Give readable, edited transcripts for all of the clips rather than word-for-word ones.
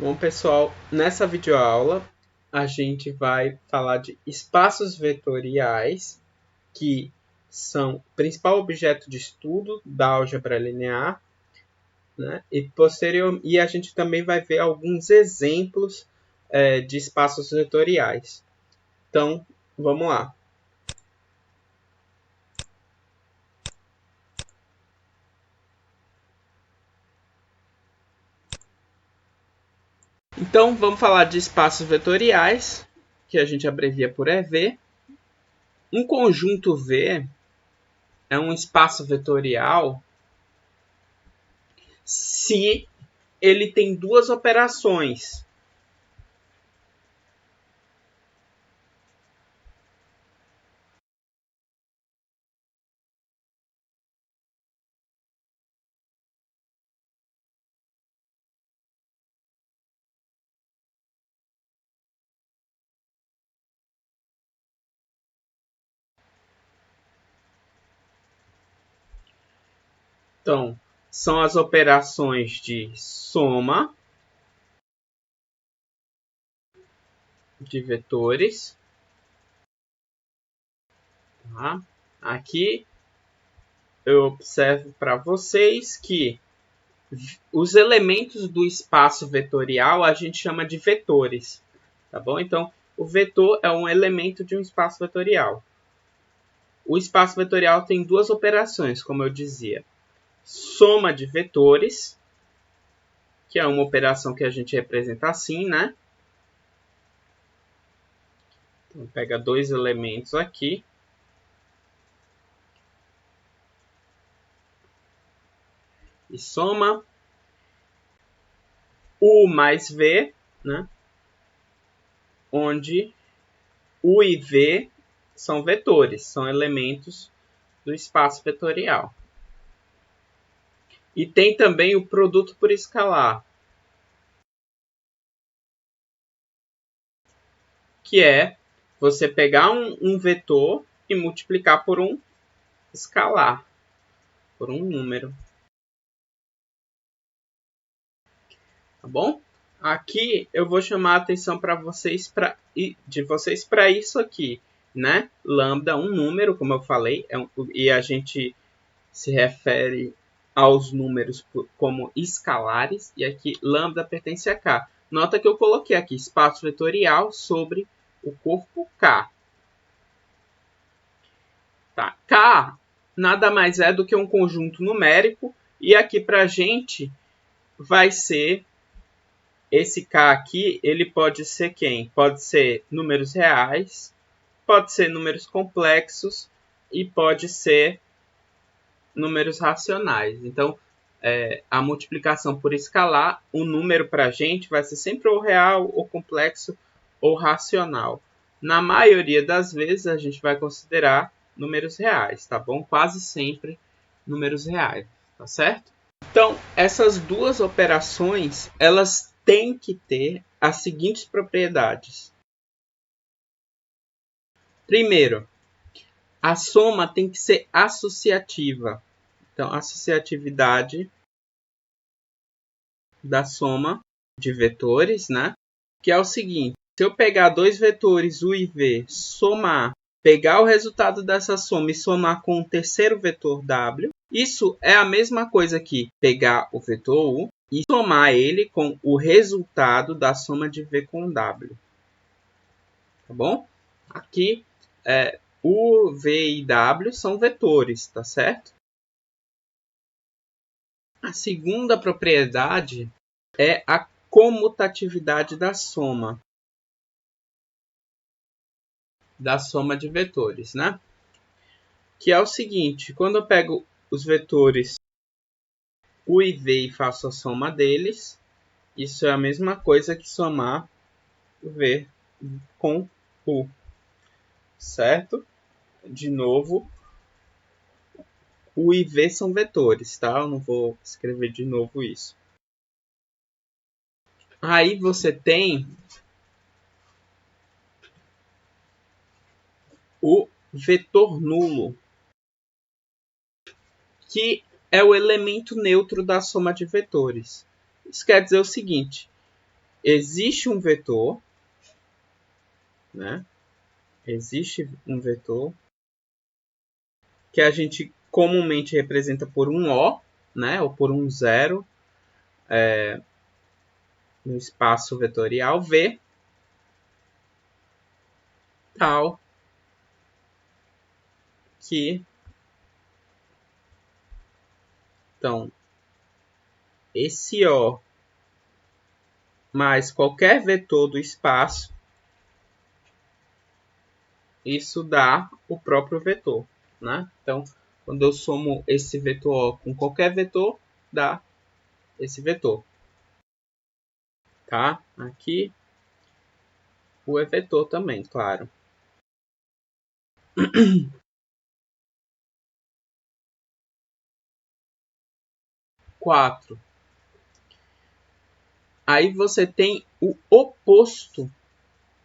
Bom, pessoal, nessa videoaula a gente vai falar de espaços vetoriais, que são o principal objeto de estudo da álgebra linear, né? E a gente também vai ver alguns exemplos de espaços vetoriais. Então, vamos lá. Então, vamos falar de espaços vetoriais, que a gente abrevia por EV. Um conjunto V é um espaço vetorial se ele tem duas operações. Então, são as operações de soma de vetores. Tá? Aqui eu observo para vocês que os elementos do espaço vetorial a gente chama de vetores. Tá bom? Então, o vetor é um elemento de um espaço vetorial. O espaço vetorial tem duas operações, como eu dizia. Soma de vetores, que é uma operação que a gente representa assim, né? Então, pega dois elementos aqui. E soma. U mais V, né? Onde U e V são vetores, são elementos do espaço vetorial. E tem também o produto por escalar, que é você pegar um vetor e multiplicar por um escalar, por um número. Tá bom? Aqui eu vou chamar a atenção de vocês para isso aqui, né? Lambda, um número, como eu falei, e a gente se refere aos números como escalares, e aqui lambda pertence a K. Nota que eu coloquei aqui espaço vetorial sobre o corpo K. Tá? K nada mais é do que um conjunto numérico, e aqui para a gente vai ser esse K aqui, ele pode ser quem? Pode ser números reais, pode ser números complexos e pode ser números racionais. Então, a multiplicação por escalar, o número para a gente vai ser sempre ou real, ou complexo, ou racional. Na maioria das vezes, a gente vai considerar números reais, tá bom? Quase sempre números reais, tá certo? Então, essas duas operações, elas têm que ter as seguintes propriedades. Primeiro, a soma tem que ser associativa. Então, associatividade da soma de vetores, né? Que é o seguinte, se eu pegar dois vetores U e V, somar, pegar o resultado dessa soma e somar com o terceiro vetor W, isso é a mesma coisa que pegar o vetor U e somar ele com o resultado da soma de V com W. Tá bom? Aqui, U, V e W são vetores, tá certo? A segunda propriedade é a comutatividade da soma de vetores, né? Que é o seguinte, quando eu pego os vetores U e V e faço a soma deles, isso é a mesma coisa que somar V com U, certo? De novo, U e V são vetores, tá? Eu não vou escrever de novo isso. Aí você tem o vetor nulo, que é o elemento neutro da soma de vetores. Isso quer dizer o seguinte, existe um vetor, né? Existe um vetor que a gente comumente representa por um O, né? Ou por um zero no espaço vetorial V, tal que então esse O mais qualquer vetor do espaço, isso dá o próprio vetor, né? Então, quando eu somo esse vetor O com qualquer vetor, dá esse vetor, tá? Aqui o é vetor também, claro. 4. Aí você tem o oposto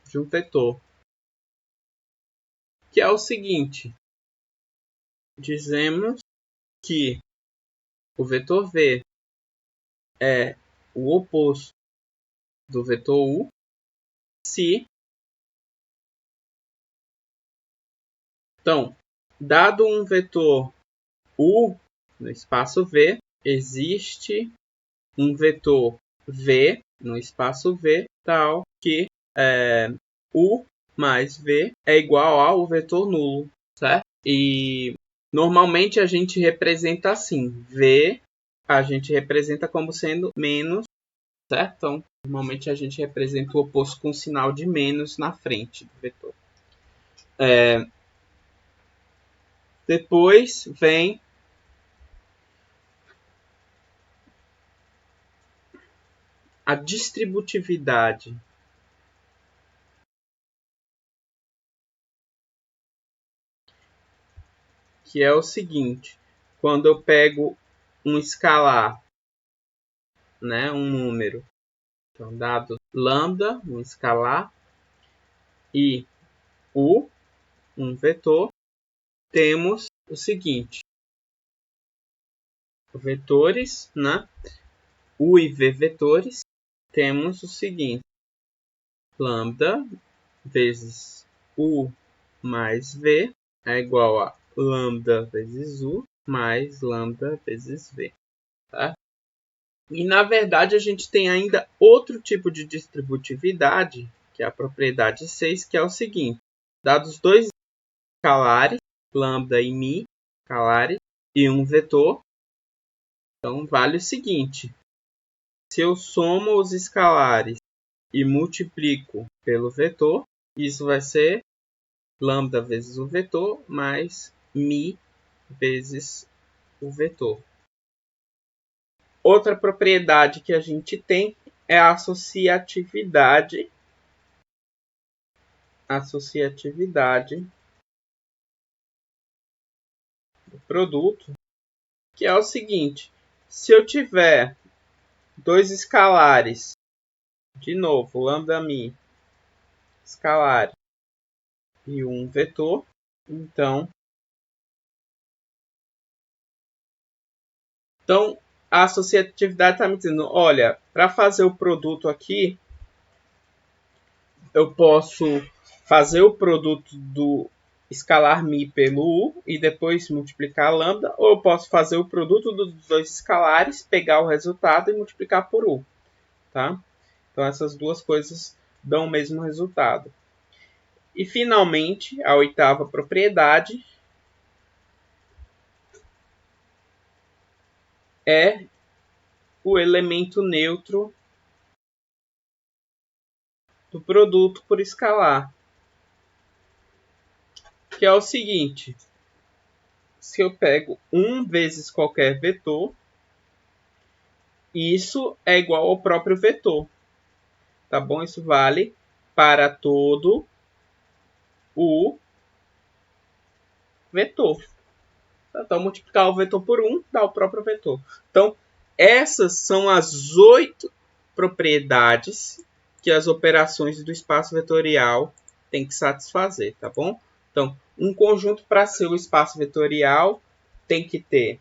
de um vetor, que é o seguinte. Dizemos que o vetor V é o oposto do vetor U se, então, dado um vetor U no espaço V, existe um vetor V no espaço V tal que U mais V é igual ao vetor nulo, certo? E normalmente a gente representa assim, V a gente representa como sendo menos, certo? Então, normalmente a gente representa o oposto com um sinal de menos na frente do vetor. Depois vem a distributividade, que é o seguinte: quando eu pego um escalar, né, um número, então dado lambda, um escalar, e u, um vetor, temos o seguinte: vetores, né, u e v vetores, temos o seguinte: lambda vezes u mais v é igual a lambda vezes u mais lambda vezes v. Tá? E, na verdade, a gente tem ainda outro tipo de distributividade, que é a propriedade 6, que é o seguinte. Dados dois escalares, lambda e mi, escalares, e um vetor, então vale o seguinte. Se eu somo os escalares e multiplico pelo vetor, isso vai ser lambda vezes o vetor mais mi vezes o vetor. Outra propriedade que a gente tem é a associatividade. Do produto, que é o seguinte: se eu tiver dois escalares, de novo, lambda mi, escalar e um vetor, então a associatividade está me dizendo, olha, para fazer o produto aqui, eu posso fazer o produto do escalar mi pelo u e depois multiplicar lambda, ou eu posso fazer o produto dos dois escalares, pegar o resultado e multiplicar por u. Tá? Então essas duas coisas dão o mesmo resultado. E finalmente, a oitava propriedade é o elemento neutro do produto por escalar, que é o seguinte: se eu pego 1 vezes qualquer vetor, isso é igual ao próprio vetor, tá bom? Isso vale para todo o vetor. Então, multiplicar o vetor por 1 dá o próprio vetor. Então, essas são as 8 propriedades que as operações do espaço vetorial têm que satisfazer, tá bom? Então, um conjunto para ser o espaço vetorial tem que ter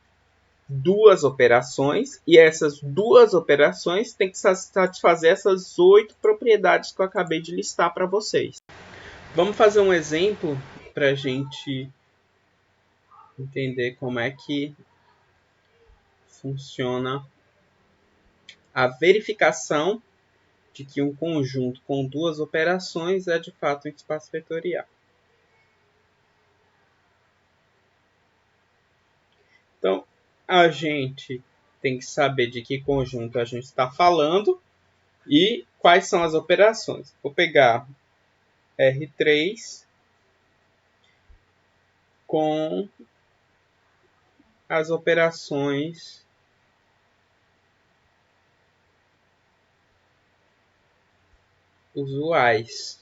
duas operações, e essas duas operações têm que satisfazer essas 8 propriedades que eu acabei de listar para vocês. Vamos fazer um exemplo para a gente entender como é que funciona a verificação de que um conjunto com duas operações é de fato um espaço vetorial. Então, a gente tem que saber de que conjunto a gente está falando e quais são as operações. Vou pegar R3 com as operações usuais.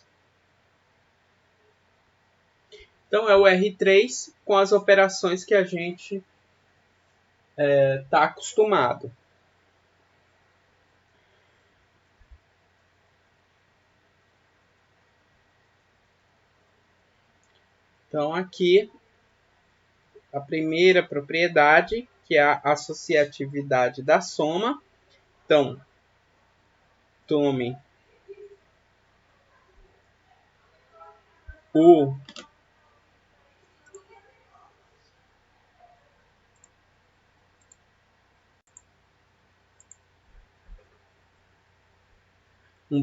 Então, é o R3 com as operações que a gente está acostumado. Então, aqui, a primeira propriedade, que é a associatividade da soma. Então, tome um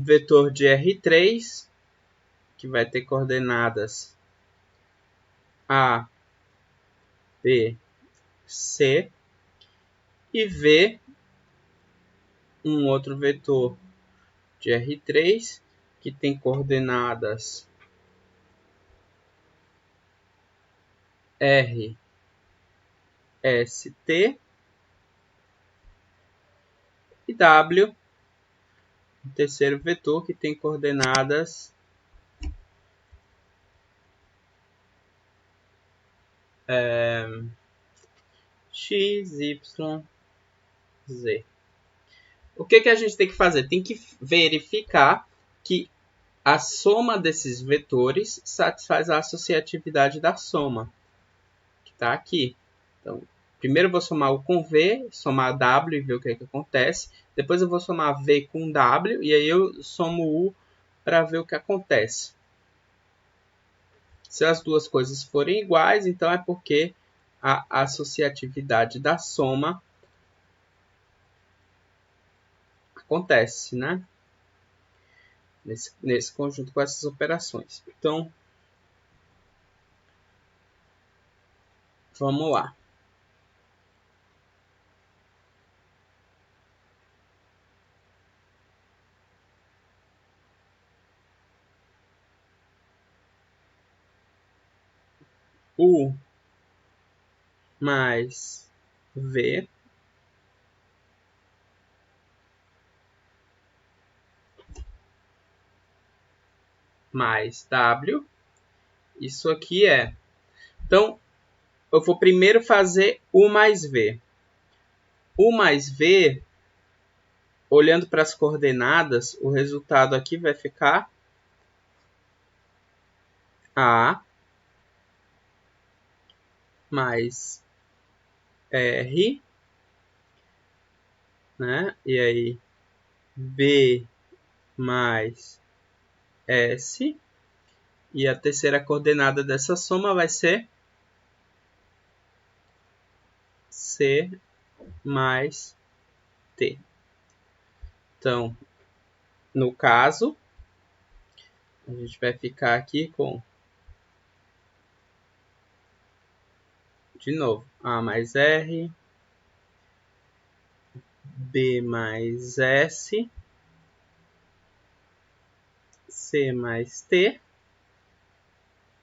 vetor de R3, que vai ter coordenadas A, B, C, e V, um outro vetor de R3, que tem coordenadas R, S, T, e W, o terceiro vetor, que tem coordenadas X, Y, Z. O que a gente tem que fazer? Tem que verificar que a soma desses vetores satisfaz a associatividade da soma, que está aqui. Então, primeiro eu vou somar U com V, somar W e ver o que acontece. Depois eu vou somar V com W e aí eu somo U para ver o que acontece. Se as duas coisas forem iguais, então é porque a associatividade da soma acontece, né? Nesse conjunto com essas operações. Então, vamos lá. U mais V mais W. Isso aqui é. Então, eu vou primeiro fazer U mais V. U mais V, olhando para as coordenadas, o resultado aqui vai ficar A mais R, né? E aí B mais S. E a terceira coordenada dessa soma vai ser C mais T. Então, no caso, a gente vai ficar aqui com, de novo, A mais R, B mais S, C mais T,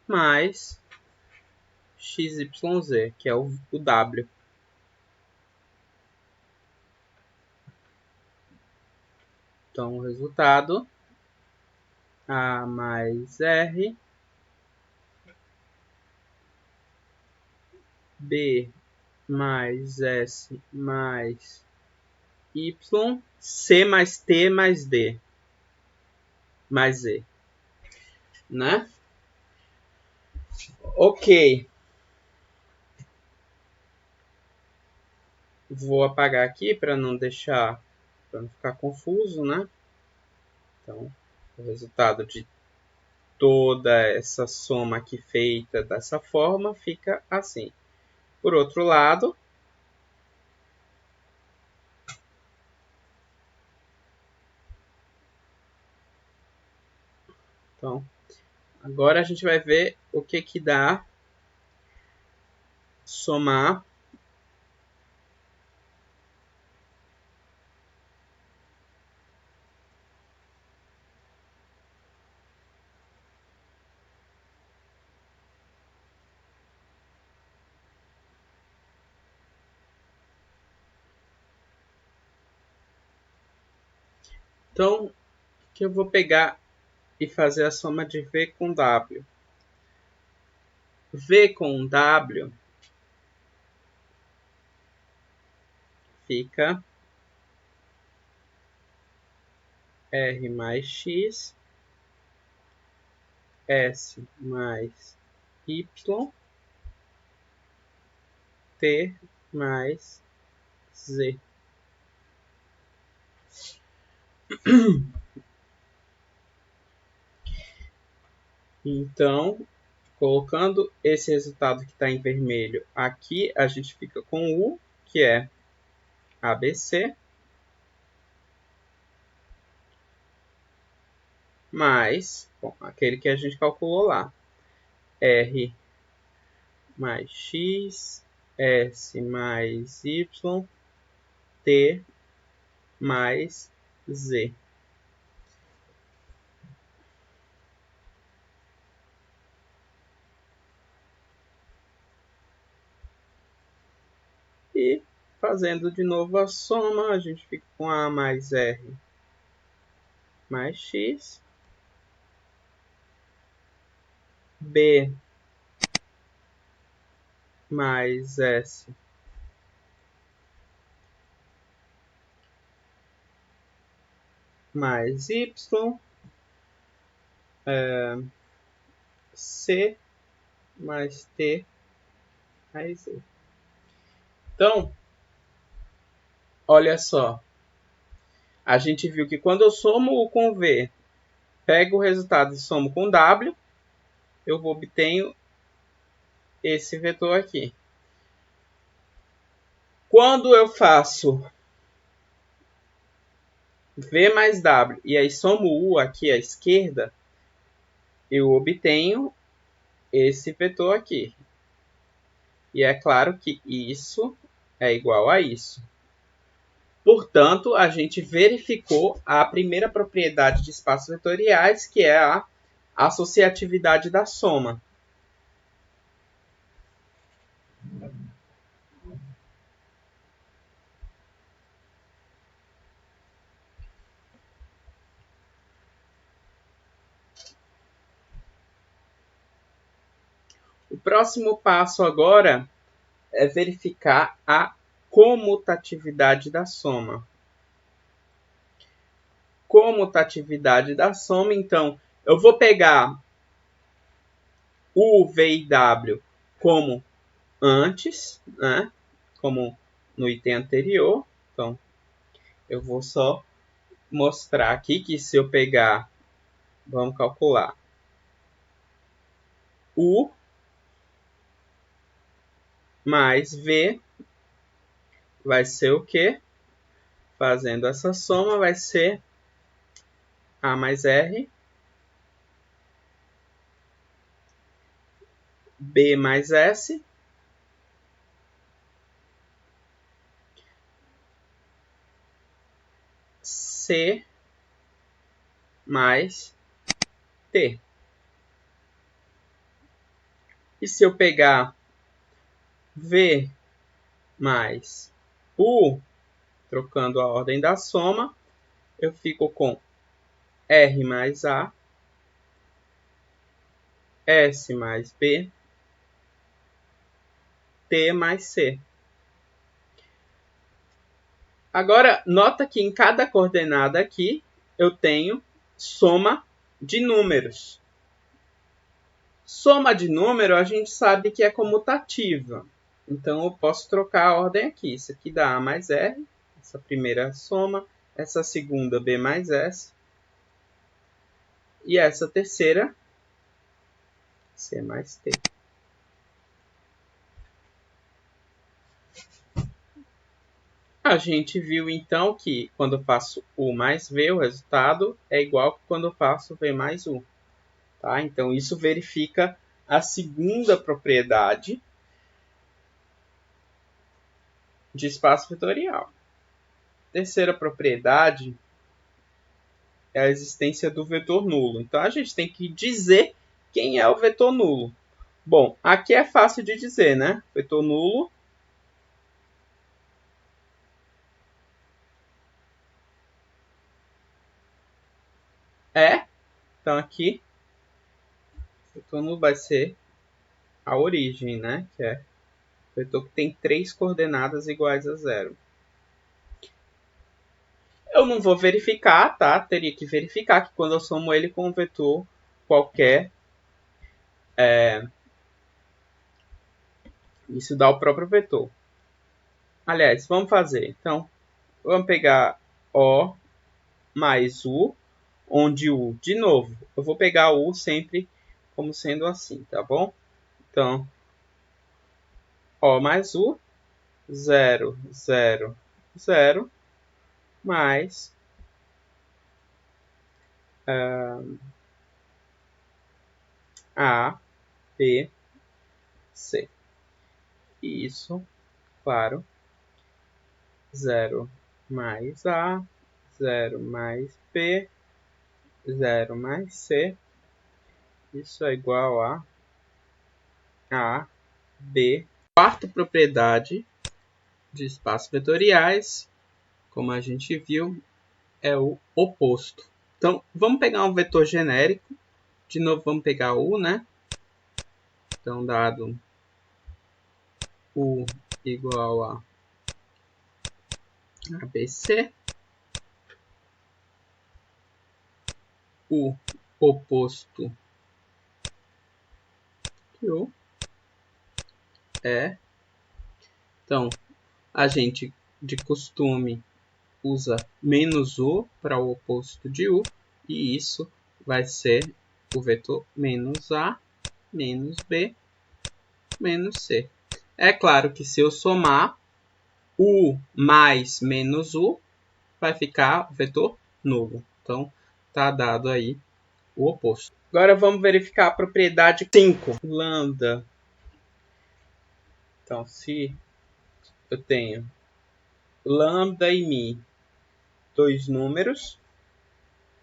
mais XYZ, que é o W. Então, o resultado, A mais R, B mais S mais Y, C mais T mais D, mais Z, né? Ok. Vou apagar aqui para não deixar, para não ficar confuso, né? Então, o resultado de toda essa soma aqui feita dessa forma fica assim. Por outro lado, então, agora a gente vai ver o que que dá somar Então, que eu vou pegar e fazer a soma de V com W. V com W fica R mais X, S mais Y, T mais Z. Então, colocando esse resultado que está em vermelho aqui, a gente fica com U, que é ABC, mais aquele que a gente calculou lá, R mais X, S mais Y, T mais Z. E fazendo de novo a soma, a gente fica com A mais R mais X, B mais S mais Y, C mais T mais Z. Então, olha só. A gente viu que quando eu somo U com V, pego o resultado e somo com W, eu obtenho esse vetor aqui. Quando eu faço V mais W e aí somo U aqui à esquerda, eu obtenho esse vetor aqui. E é claro que isso é igual a isso. Portanto, a gente verificou a primeira propriedade de espaços vetoriais, que é a associatividade da soma. O próximo passo agora é verificar a comutatividade da soma. Comutatividade da soma, então, eu vou pegar U, V e W como antes, né? Como no item anterior. Então, eu vou só mostrar aqui que se eu pegar, vamos calcular, U mais V vai ser o quê? Fazendo essa soma vai ser A mais R, B mais S, C mais T. E se eu pegar V mais U, trocando a ordem da soma, eu fico com R mais A, S mais B, T mais C. Agora, nota que em cada coordenada aqui, eu tenho soma de números. Soma de número, a gente sabe que é comutativa. Então, eu posso trocar a ordem aqui. Isso aqui dá A mais R, essa primeira soma, essa segunda B mais S, e essa terceira C mais T. A gente viu então que quando eu faço U mais V, o resultado é igual que quando eu faço V mais U. Tá? Então, isso verifica a segunda propriedade de espaço vetorial. Terceira propriedade é a existência do vetor nulo. Então, a gente tem que dizer quem é o vetor nulo. Bom, aqui é fácil de dizer, né? Vetor nulo é, então aqui, o vetor nulo vai ser a origem, né? Que é o vetor que tem 3 coordenadas iguais a 0. Eu não vou verificar, tá? Teria que verificar que quando eu somo ele com um vetor qualquer, isso dá o próprio vetor. Aliás, vamos fazer. Então, vamos pegar O mais U, onde U, de novo, eu vou pegar U sempre como sendo assim, tá bom? Então, O mais U, 0, 0, 0, mais A, B, C. E isso, claro, 0 mais A, 0 mais B, 0 mais C. Isso é igual a B. Quarta propriedade de espaços vetoriais, como a gente viu, é o oposto. Então, vamos pegar um vetor genérico. De novo, vamos pegar U, né? Então, dado U igual a ABC, o oposto de U é... Então, a gente, de costume, usa menos U para o oposto de U, e isso vai ser o vetor menos A, menos B, menos C. É claro que se eu somar U mais menos U, vai ficar o vetor nulo. Então, está dado aí o oposto. Agora vamos verificar a propriedade 5, lambda. Então, se eu tenho lambda e mi, dois números,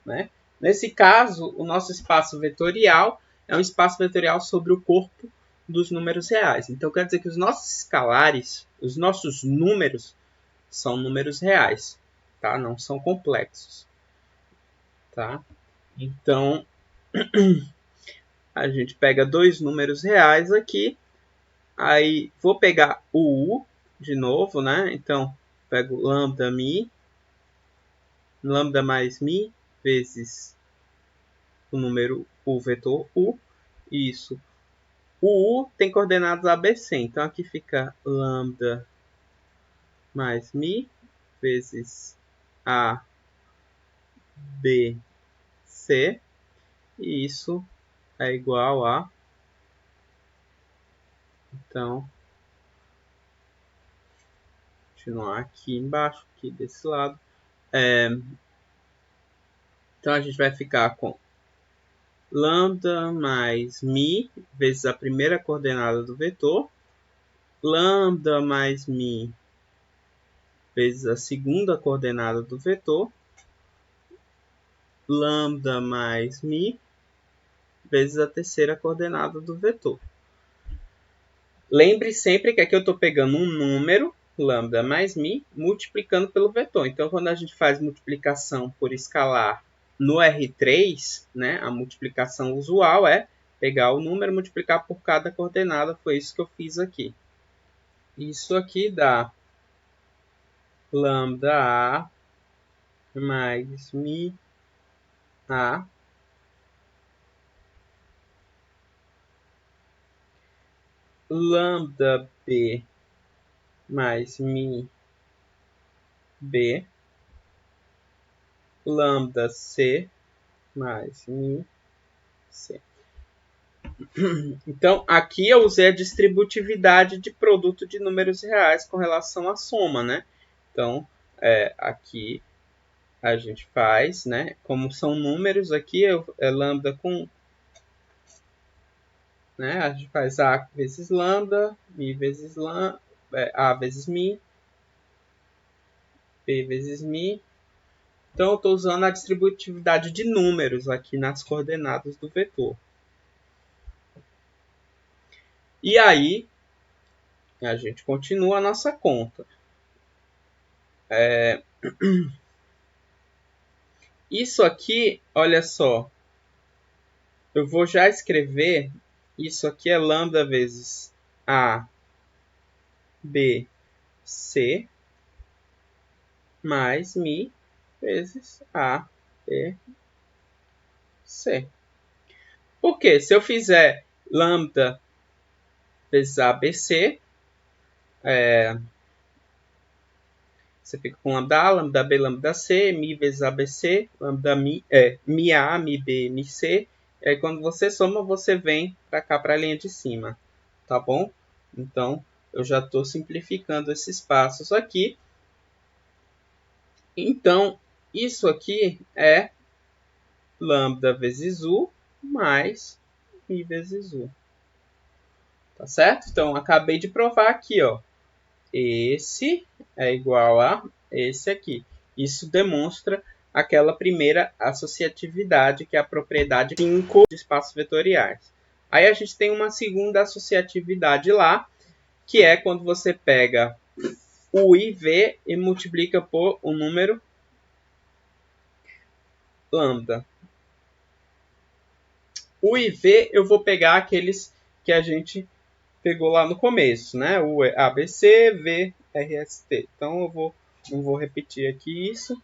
né? Nesse caso, o nosso espaço vetorial é um espaço vetorial sobre o corpo dos números reais. Então, quer dizer que os nossos escalares, os nossos números, são números reais, tá? Não são complexos, tá? Então, a gente pega dois números reais aqui, aí vou pegar o U de novo, né? Então, pego lambda mi, lambda mais mi vezes o vetor U, isso. O U tem coordenadas ABC, então aqui fica lambda mais mi vezes a b c, e isso é igual a, então, continuar aqui embaixo, aqui desse lado, então a gente vai ficar com lambda mais mi vezes a primeira coordenada do vetor, lambda mais mi vezes a segunda coordenada do vetor, lambda mais mi vezes a terceira coordenada do vetor. Lembre sempre que aqui eu estou pegando um número, lambda mais mi, multiplicando pelo vetor. Então, quando a gente faz multiplicação por escalar no R3, né, a multiplicação usual é pegar o número e multiplicar por cada coordenada. Foi isso que eu fiz aqui. Isso aqui dá lambda A mais mi A lambda B mais mi b, lambda c mais mi c. Então, aqui eu usei a distributividade de produto de números reais com relação à soma, né? Então, aqui a gente faz, né? Como são números aqui, é lambda com... Né? A gente faz A vezes lambda, mi vezes lambda, A vezes mi, B vezes mi. Então, eu estou usando a distributividade de números aqui nas coordenadas do vetor. E aí, a gente continua a nossa conta. Isso aqui, olha só, eu vou já escrever, isso aqui é lambda vezes A, B, C, mais mi vezes A, B, C. Por quê? Se eu fizer lambda vezes A, B, C, você fica com lambda A, lambda B, lambda C, mi vezes ABC, lambda mi A, mi B, mi C. E aí quando você soma, você vem para cá, para a linha de cima. Tá bom? Então, eu já estou simplificando esses passos aqui. Então, isso aqui é lambda vezes U mais mi vezes U. Tá certo? Então, acabei de provar aqui, ó. Esse é igual a esse aqui. Isso demonstra aquela primeira associatividade, que é a propriedade 5 de espaços vetoriais. Aí a gente tem uma segunda associatividade lá, que é quando você pega o IV e multiplica por um número lambda. O IV eu vou pegar aqueles que a gente pegou lá no começo, né? O ABC, V, RST. Então eu não vou repetir aqui isso.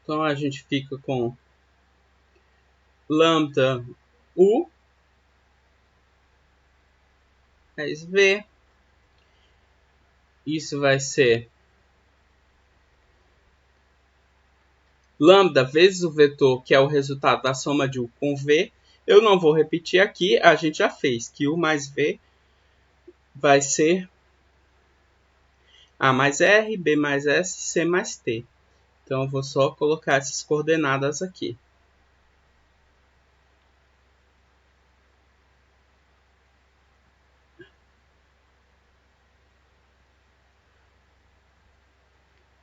Então a gente fica com lambda U mais V. Isso vai ser lambda vezes o vetor, que é o resultado da soma de U com V. Eu não vou repetir aqui, a gente já fez que U mais V vai ser A mais R, B mais S, C mais T. Então, eu vou só colocar essas coordenadas aqui.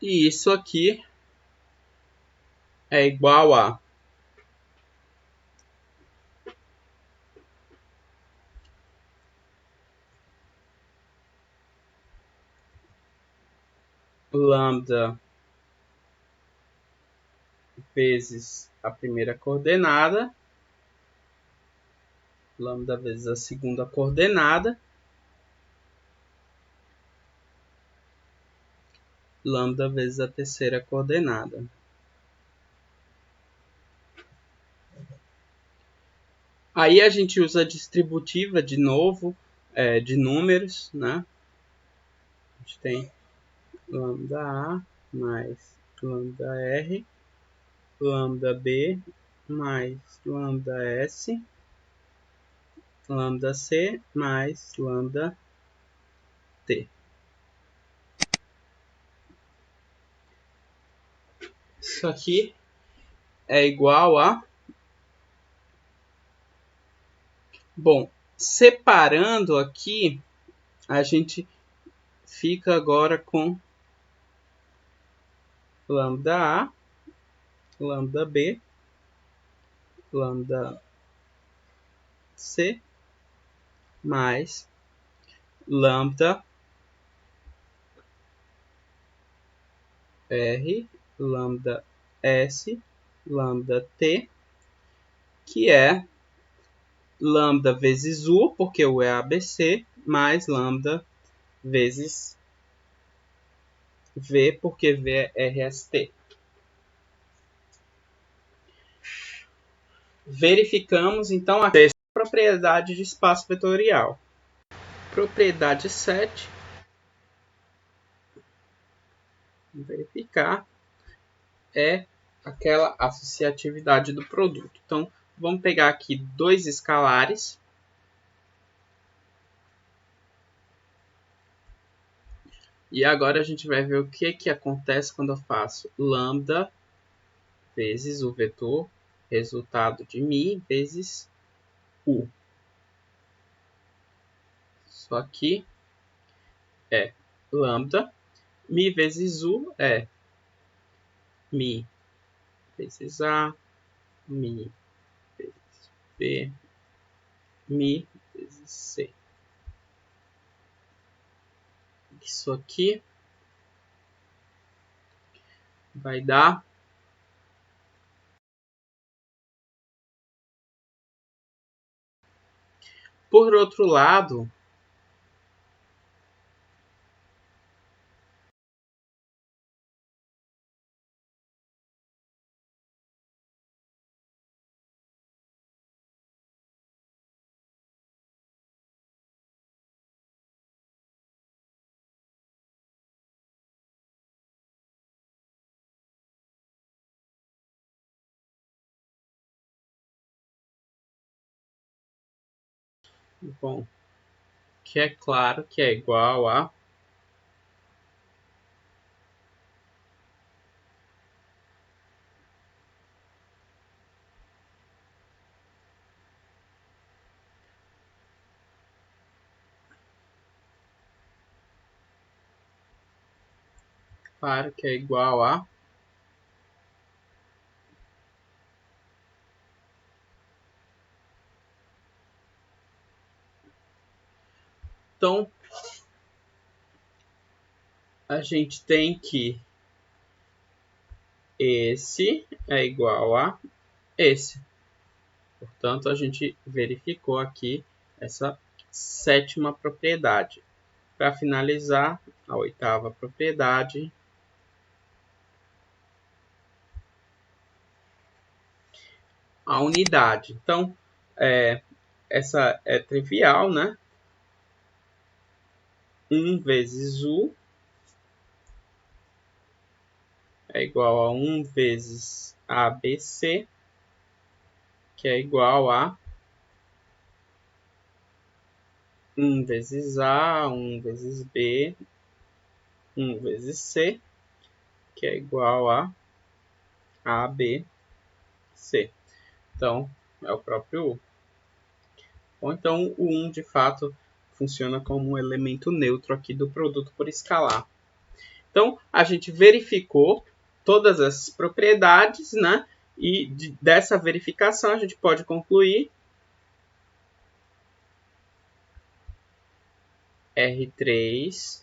E isso aqui é igual a lambda vezes a primeira coordenada, lambda vezes a segunda coordenada, lambda vezes a terceira coordenada. Aí a gente usa a distributiva de novo, de números, né? A gente tem lambda A mais lambda R, lambda B mais lambda S, lambda C mais lambda T. Isso aqui é igual a... Bom, separando aqui, a gente fica agora com lambda A, lambda B, lambda C, mais lambda R, lambda S, lambda T, que é lambda vezes U, porque U é ABC, mais lambda vezes V, porque V é RST. Verificamos, então, a propriedade de espaço vetorial. Propriedade 7. Vamos verificar. É aquela associatividade do produto. Então, vamos pegar aqui dois escalares. E agora a gente vai ver o que acontece quando eu faço lambda vezes o vetor resultado de mi vezes u. Só que é lambda, mi vezes u é mi vezes A, mi vezes B, mi vezes C. Isso aqui vai dar por outro lado, bom, que é claro que é igual a Então, a gente tem que esse é igual a esse. Portanto, a gente verificou aqui essa sétima propriedade. Para finalizar, a oitava propriedade, a unidade. Então, essa é trivial, né? 1 vezes U é igual a 1 vezes ABC, que é igual a 1 vezes A, 1 vezes B, 1 vezes C, que é igual a ABC. Então, é o próprio U. Ou então, o 1, de fato, funciona como um elemento neutro aqui do produto por escalar. Então, a gente verificou todas essas propriedades, né? E dessa verificação, a gente pode concluir R3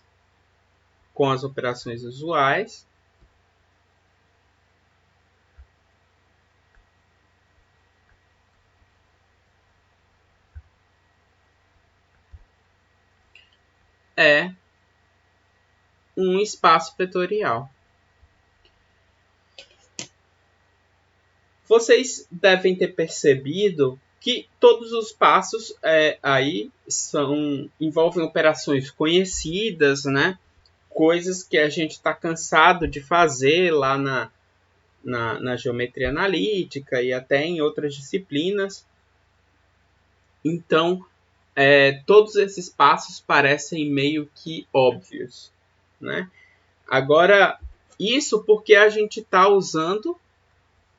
com as operações usuais é um espaço vetorial. Vocês devem ter percebido que todos os passos aí envolvem operações conhecidas, né? Coisas que a gente está cansado de fazer lá na geometria analítica e até em outras disciplinas. Então, todos esses passos parecem meio que óbvios, né? Agora, isso porque a gente está usando,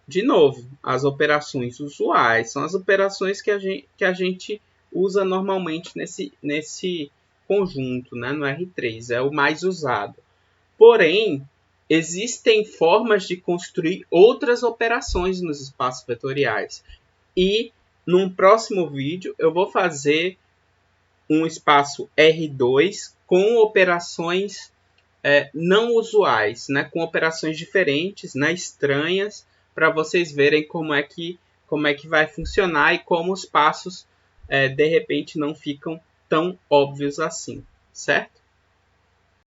de novo, as operações usuais. São as operações que a gente usa normalmente nesse conjunto, né? No R3, é o mais usado. Porém, existem formas de construir outras operações nos espaços vetoriais. E num próximo vídeo eu vou fazer um espaço R2 com operações não usuais, né? Com operações diferentes, né? Estranhas, para vocês verem como é que vai funcionar e como os passos de repente não ficam tão óbvios assim, certo?